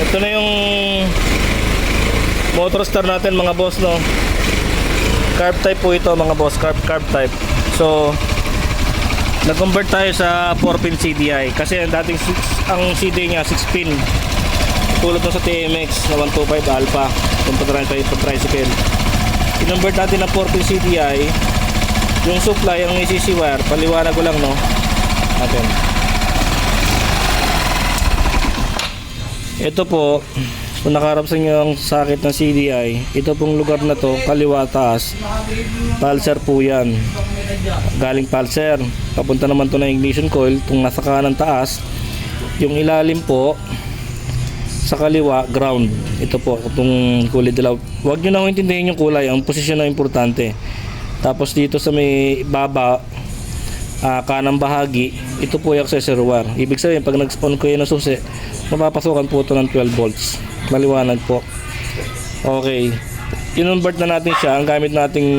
Ito na yung motor star natin mga boss, no. Carb type po ito mga boss, carb type. So nag-convert tayo sa 4-pin CDI kasi ang dating ang CDI niya 6-pin. Tulad ng sa TMX na 125 Alpha, kung tricycle. I-convert natin ng 4-pin CDI. Yung supply, ang ACC wire, paliwanag ko lang, no, natin. Ito po, kung nakaharap sa inyo ang sakit ng CDI, ito pong lugar na to, kaliwa taas, pulser po yan. Galing pulser, papunta naman to na ignition coil, itong nasa kanan taas. Yung ilalim po, sa kaliwa, ground. Ito po, itong kulay dilaw. Huwag nyo na intindihin yung kulay, ang posisyon na importante. Tapos dito sa may baba, kanang bahagi, ito po yung accessory wire. Ibig sabihin, pag nag-spawn ko yun ng susi, mapapasukan po ito ng 12 volts. Maliwanag po. Okay. Kinonvert na natin siya. Ang gamit nating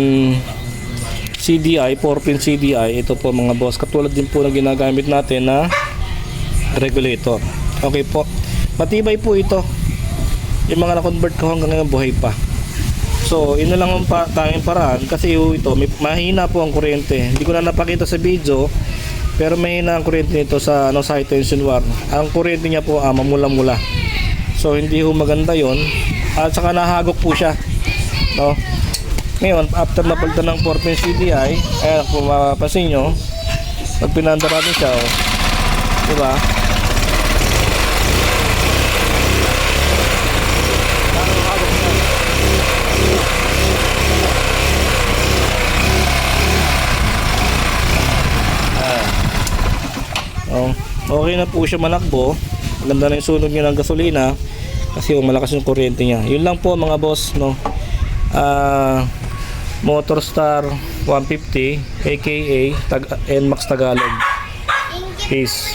CDI, 4-pin CDI. Ito po mga boss. Katulad din po na ginagamit natin na regulator. Okay po. Matibay po ito. Yung mga na-convert ko hanggang ngayon buhay pa. So, ino lang ang tanging paraan kasi ito, mahina po ang kuryente. Hindi ko na napakita sa video, pero mahina ang kuryente nito sa high tension wire. Ang kuryente niya po mamula-mula. So, hindi ho maganda yon. At saka nahagok po siya. No? Ngayon, after napalitan ng 4-pin CDI, ayan, kung mapapansin nyo, pag pinanda natin siya, oh, diba? Okay na po siya manakbo. Maganda na yung sunog niya ng gasolina kasi malakas yung kuryente niya. Yun lang po mga boss, no. Motorstar 150 aka NMAX Tagalog. Peace.